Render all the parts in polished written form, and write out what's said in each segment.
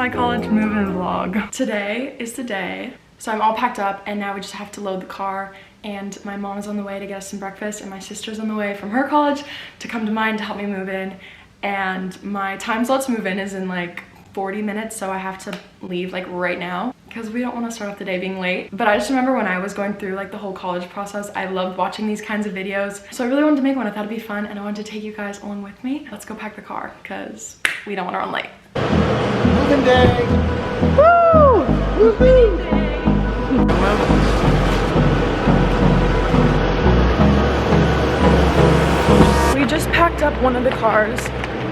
my college move-in vlog. Today is the day. So I'm all packed up and now we just have to load the car, and my mom is on the way to get us some breakfast and my sister's on the way from her college to come to mine to help me move in. And my time slot to move in is in like 40 minutes, so I have to leave like right now because we don't want to start off the day being late. But I just remember when I was going through like the whole college process, I loved watching these kinds of videos. So I really wanted to make one. I thought it'd be fun and I wanted to take you guys along with me. Let's go pack the car because we don't want to run late. Moving day! Woo! Moving day! We just packed up one of the cars.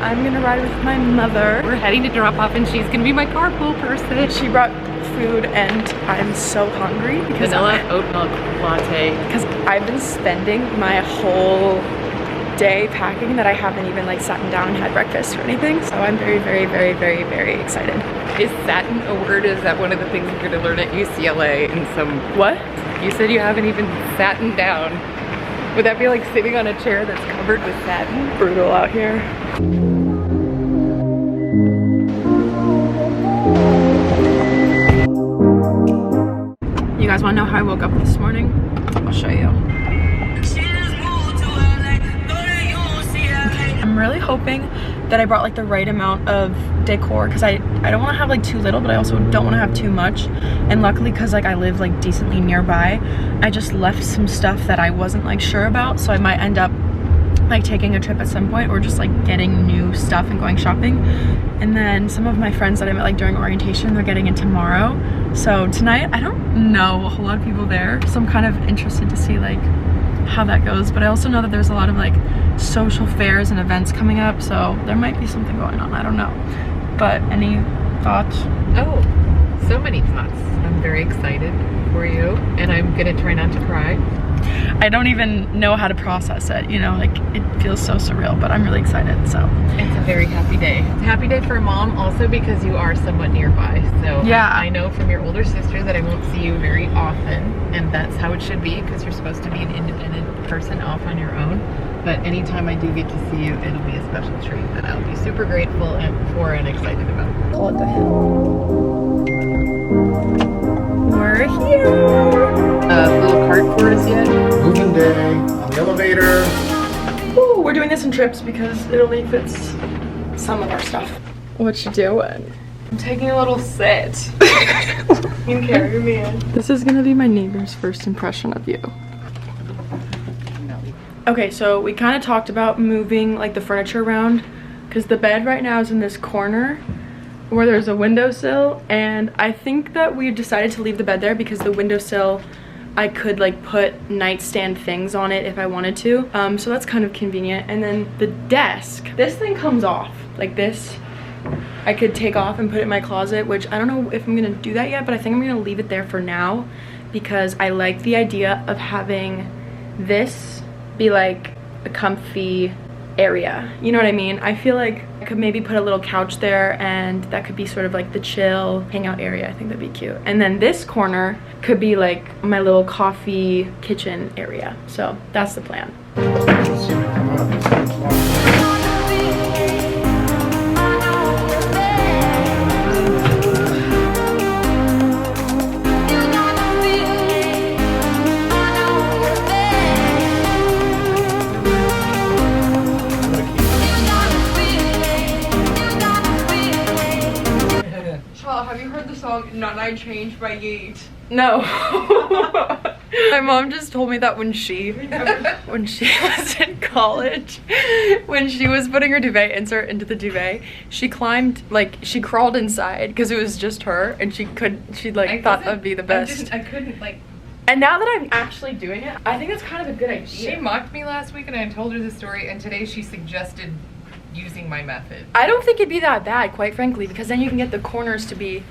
I'm gonna ride with my mother. We're heading to drop off and she's gonna be my carpool person. She brought food and I'm so hungry because vanilla oat milk latte. Because I've been spending my whole day packing that I haven't even like sat down and had breakfast or anything. So I'm very, very, very, very, very excited. Is satin a word? Is that one of the things you're gonna learn at UCLA in some... What? You said you haven't even satin down. Would that be like sitting on a chair that's covered with satin? Brutal out here. You guys want to know how I woke up this morning? I'll show you. I'm really hoping that I brought like the right amount of decor because I don't want to have like too little, but I also don't want to have too much. And luckily, because like I live like decently nearby, I just left some stuff that I wasn't like sure about, so I might end up like taking a trip at some point or just like getting new stuff and going shopping. And then some of my friends that I met like during orientation, they're getting in tomorrow. So tonight, I don't know a whole lot of people there, so I'm kind of interested to see like how that goes. But I also know that there's a lot of like social fairs and events coming up, so there might be something going on, I don't know. But any thoughts? Oh, so many thoughts. I'm very excited for you and I'm gonna try not to cry. I don't even know how to process it, you know, like it feels so surreal, but I'm really excited, so. It's a very happy day. It's a happy day for a mom also because you are somewhat nearby. So yeah. I know from your older sister that I won't see you very often, and that's how it should be because you're supposed to be an independent person off on your own. But anytime I do get to see you, it'll be a special treat that I'll be super grateful for and excited about. What the hell? We're here! Little cart for us yet? Moving day on the elevator. Ooh, we're doing this in trips because it only fits some of our stuff. What you doing? I'm taking a little sit. You carry me in. This is gonna be my neighbor's first impression of you. Okay, so we kind of talked about moving like the furniture around because the bed right now is in this corner where there's a windowsill, and I think that we decided to leave the bed there because the windowsill, I could like put nightstand things on it if I wanted to. So that's kind of convenient. And then the desk, this thing comes off like this. I could take off and put it in my closet, which I don't know if I'm gonna do that yet, but I think I'm gonna leave it there for now because I like the idea of having this be like a comfy area. You know what I mean? I feel like I could maybe put a little couch there and that could be sort of like the chill hangout area. I think that'd be cute. And then this corner could be like my little coffee kitchen area. So that's the plan. Have you heard the song Not I Changed by Yeet? No. My mom just told me that when she was in college, when she was putting her duvet insert into the duvet, she crawled inside because it was just her and she thought that'd be the best. I couldn't like. And now that I'm actually doing it, I think that's kind of a good idea. She mocked me last week and I told her the story, and today she suggested using my method. I don't think it'd be that bad, quite frankly, because then you can get the corners to be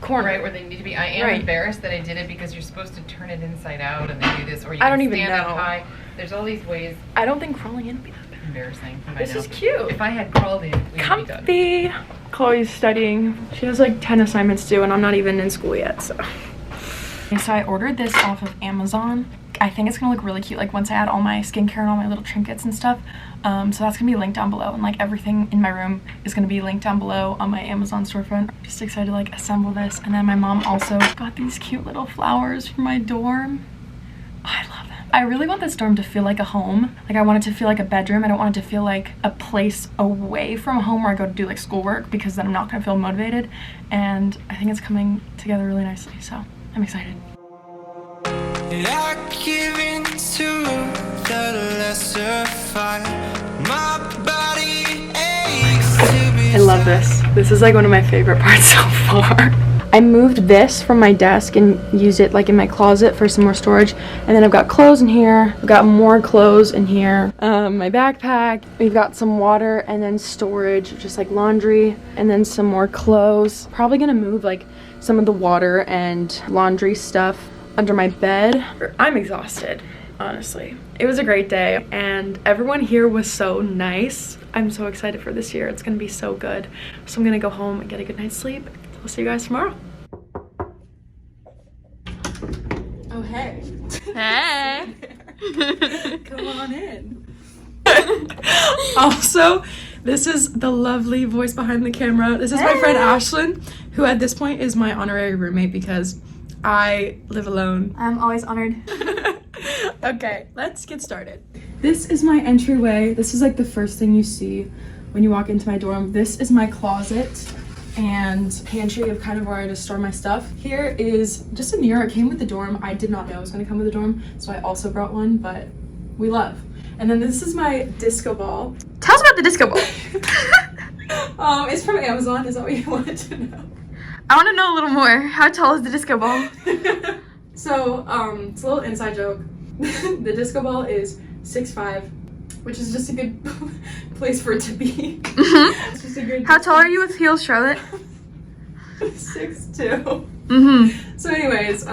corner. Right where they need to be. I am embarrassed that I did it because you're supposed to turn it inside out and then do this, or you can stand up high. There's all these ways. I don't think crawling in would be that bad. Embarrassing. This is cute. If I had crawled in, we'd be done. Comfy. Chloe's studying. She has like 10 assignments due and I'm not even in school yet, so. So I ordered this off of Amazon. I think it's gonna look really cute, like once I add all my skincare and all my little trinkets and stuff. So that's gonna be linked down below, and like everything in my room is gonna be linked down below on my Amazon storefront. I'm just excited to like assemble this. And then my mom also got these cute little flowers for my dorm. I love them. I really want this dorm to feel like a home. Like I want it to feel like a bedroom. I don't want it to feel like a place away from home where I go to do like schoolwork, because then I'm not gonna feel motivated. And I think it's coming together really nicely, so I'm excited. I give in to the lesser fight. My body aches to be. I love this. This is like one of my favorite parts so far. I moved this from my desk and used it like in my closet for some more storage. And then I've got clothes in here. I've got more clothes in here. My backpack. We've got some water and then storage, just like laundry, and then some more clothes. Probably gonna move like some of the water and laundry stuff under my bed. I'm exhausted, honestly. It was a great day and everyone here was so nice. I'm so excited for this year. It's gonna be so good. So I'm gonna go home and get a good night's sleep. I'll see you guys tomorrow. Oh, hey. Hey. Come on in. Also, this is the lovely voice behind the camera. This is my friend Ashlyn, who at this point is my honorary roommate because I live alone. I'm always honored. Okay, let's get started. This is my entryway. This is like the first thing you see when you walk into my dorm. This is my closet and pantry of kind of where I just store my stuff. Here is just a mirror. It came with the dorm. I did not know it was going to come with the dorm, so I also brought one, but we love. And then this is my disco ball. Tell us about the disco ball. It's from Amazon. Is that what you wanted to know? I want to know a little more. How tall is the disco ball? So, it's a little inside joke. The disco ball is 6'5", which is just a good place for it to be. Mm-hmm. It's just a good. How tall are you with heels, Charlotte? 6'2". Mm-hmm. So anyways,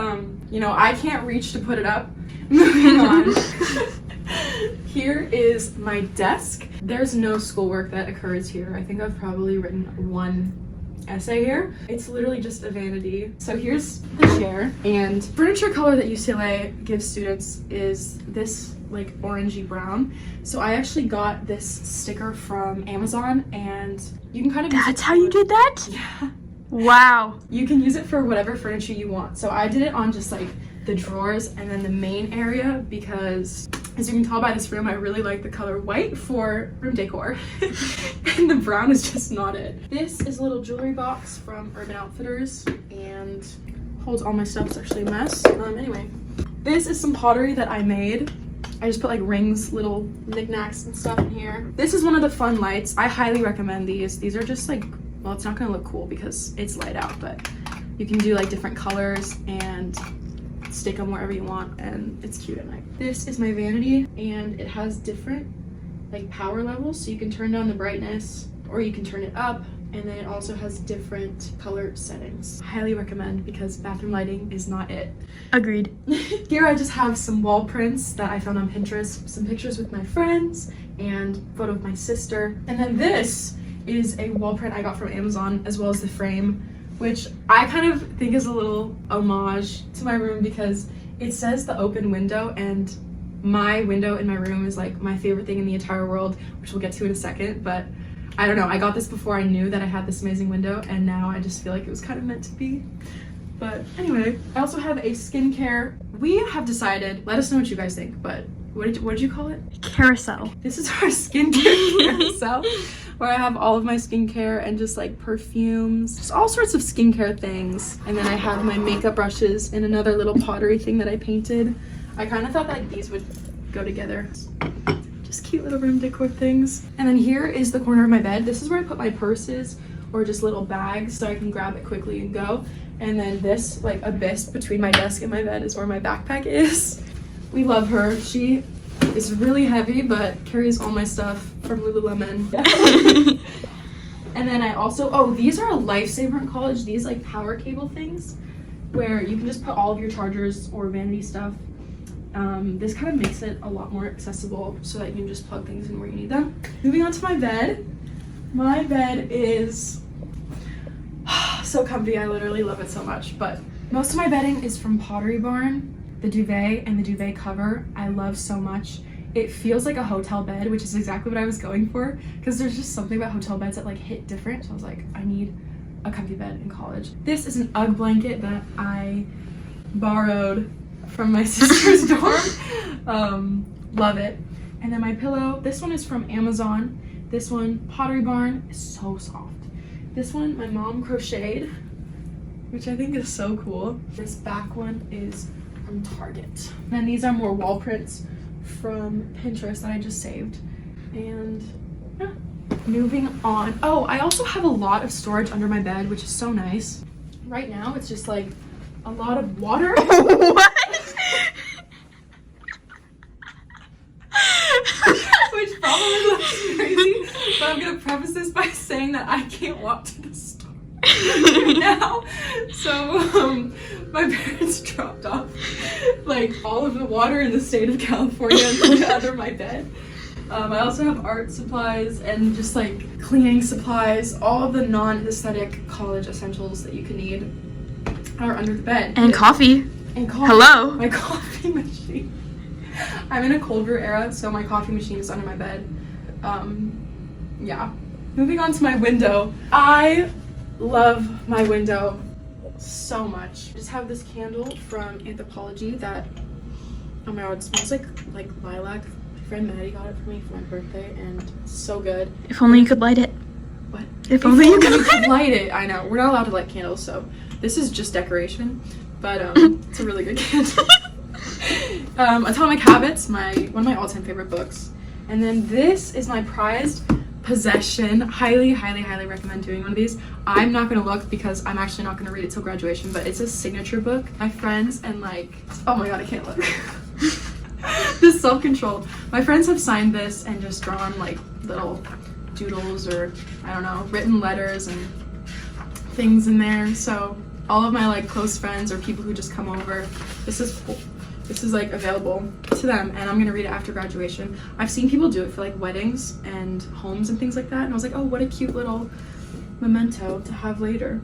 you know, I can't reach to put it up. Moving on. Here is my desk. There's no schoolwork that occurs here. I think I've probably written one essay here. It's literally just a vanity. So here's the chair, and furniture color that UCLA gives students is this like orangey brown. So I actually got this sticker from Amazon, and you can kind of That's how you did that? Yeah. Wow. You can use it for whatever furniture you want. So I did it on just like the drawers and then the main area because, as you can tell by this room, I really like the color white for room decor. And the brown is just not it. This is a little jewelry box from Urban Outfitters and holds all my stuff. It's actually a mess. Anyway, this is some pottery that I made. I just put like rings, little knickknacks and stuff in here. This is one of the fun lights. I highly recommend these. These are just like, well, it's not gonna look cool because it's light out, but you can do like different colors and stick them wherever you want, and it's cute at night. This is my vanity, and it has different like power levels, so you can turn down the brightness or you can turn it up, and then it also has different color settings. Highly recommend because bathroom lighting is not it. Agreed. Here I just have some wall prints that I found on Pinterest, some pictures with my friends, and a photo of my sister. And then this is a wall print I got from Amazon, as well as the frame, which I kind of think is a little homage to my room because it says the open window, and my window in my room is like my favorite thing in the entire world, which we'll get to in a second. But I don't know, I got this before I knew that I had this amazing window, and now I just feel like it was kind of meant to be. But anyway, I also have a skincare. We have decided, let us know what you guys think, but what did you call it? Carousel. This is our skincare carousel, where I have all of my skincare and just like perfumes, just all sorts of skincare things. And then I have my makeup brushes and another little pottery thing that I painted. I kind of thought like these would go together. Just cute little room decor things. And then here is the corner of my bed. This is where I put my purses or just little bags so I can grab it quickly and go. And then this like abyss between my desk and my bed is where my backpack is. We love her. She is really heavy, but carries all my stuff from Lululemon. And then I also, oh, these are a lifesaver in college. These like power cable things where you can just put all of your chargers or vanity stuff. This kind of makes it a lot more accessible so that you can just plug things in where you need them. Moving on to my bed. My bed is so comfy. I literally love it so much, but most of my bedding is from Pottery Barn. the duvet and the duvet cover I love so much. It feels like a hotel bed, which is exactly what I was going for, because there's just something about hotel beds that like hit different. So I was like, I need a comfy bed in college. This is an UGG blanket that I borrowed from my sister's dorm. Love it. And then my pillow, this one is from Amazon. This one, Pottery Barn, is so soft. This one, my mom crocheted, which I think is so cool. This back one is from Target. And then these are more wall prints from Pinterest that I just saved. And yeah, moving on. Oh, I also have a lot of storage under my bed, which is so nice. Right now, it's just like a lot of water. What? Which probably looks crazy, but I'm gonna preface this by saying that I can't walk to the store right now. So my parents dropped off like all of the water in the state of California under my bed. I also have art supplies and just like cleaning supplies. All of the non-aesthetic college essentials that you can need are under the bed. And coffee. And coffee. Hello. My coffee machine. I'm in a cold brew era, so my coffee machine is under my bed. Yeah. Moving on to my window. I love my window so much. I just have this candle from Anthropology that, oh my god, it smells like lilac. My friend Maddie got it for me for my birthday, and it's so good. If only you could light it. What? If only you could light it. I know. We're not allowed to light candles, so this is just decoration, but it's a really good candle. Atomic Habits, one of my all-time favorite books. And then this is my prized possession. Highly, highly, highly recommend doing one of these. I'm not gonna look because I'm actually not gonna read it till graduation, but it's a signature book. My friends and like, oh my god, I can't look. This self-control. My friends have signed this and just drawn like little doodles or, I don't know, written letters and things in there. So all of my like close friends or people who just come over, this is like available to them, and I'm gonna read it after graduation. I've seen people do it for like weddings and homes and things like that, and I was like, oh, what a cute little memento to have later.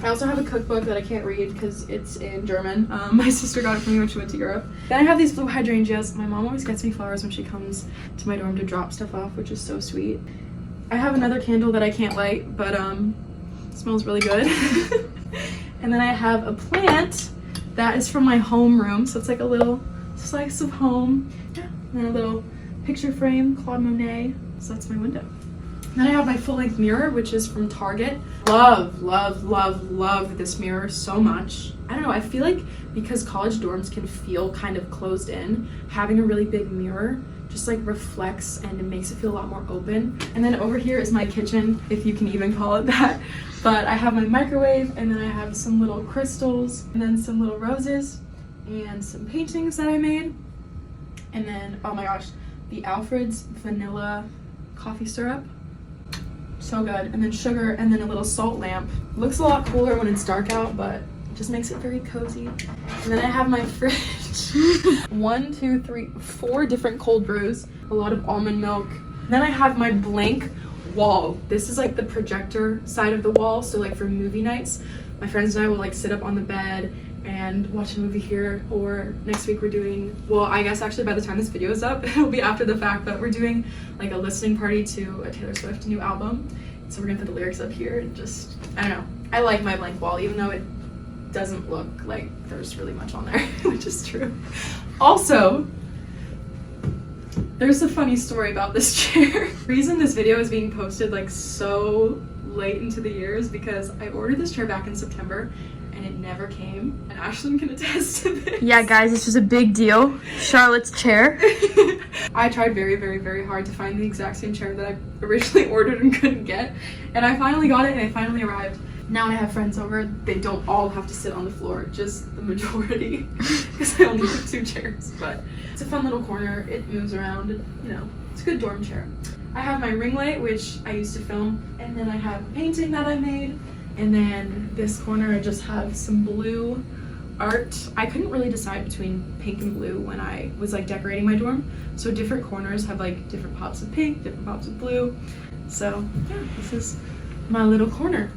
I also have a cookbook that I can't read because it's in German. My sister got it for me when she went to Europe. Then I have these blue hydrangeas. My mom always gets me flowers when she comes to my dorm to drop stuff off, which is so sweet. I have another candle that I can't light, but it smells really good. And then I have a plant that is from my homeroom, so it's like a little slice of home. Yeah, and then a little picture frame, Claude Monet. So that's my window. Then I have my full-length mirror, which is from Target. Love, love, love, love this mirror so much. I don't know, I feel like because college dorms can feel kind of closed in, having a really big mirror just like reflects and it makes it feel a lot more open. And then over here is my kitchen, if you can even call it that. But I have my microwave, and then I have some little crystals, and then some little roses, and some paintings that I made. And then, oh my gosh, the Alfred's vanilla coffee syrup. So good. And then sugar, and then a little salt lamp. Looks a lot cooler when it's dark out, but it just makes it very cozy. And then I have my fridge. 1, 2, 3, 4 different cold brews, a lot of almond milk. Then I have my blank wall. This is like the projector side of the wall, so like for movie nights, my friends and I will like sit up on the bed and watch a movie here. Or next week we're doing, well, I guess actually by the time this video is up, it'll be after the fact, but we're doing like a listening party to a Taylor Swift new album. So we're gonna put the lyrics up here and just, I don't know. I like my blank wall, even though it doesn't look like there's really much on there, which is true. Also, there's a funny story about this chair. The reason this video is being posted like so late into the year is because I ordered this chair back in September and it never came, and Ashlyn can attest to this. Yeah, guys, this was a big deal. Charlotte's chair. I tried very, very, very hard to find the exact same chair that I originally ordered and couldn't get, and I finally got it and it finally arrived. Now I have friends over, they don't all have to sit on the floor, just the majority, because I only have 2 chairs, but it's a fun little corner, it moves around, and, you know, it's a good dorm chair. I have my ring light, which I used to film, and then I have a painting that I made, and then this corner I just have some blue art. I couldn't really decide between pink and blue when I was like decorating my dorm, so different corners have like different pops of pink, different pops of blue, so yeah, this is my little corner.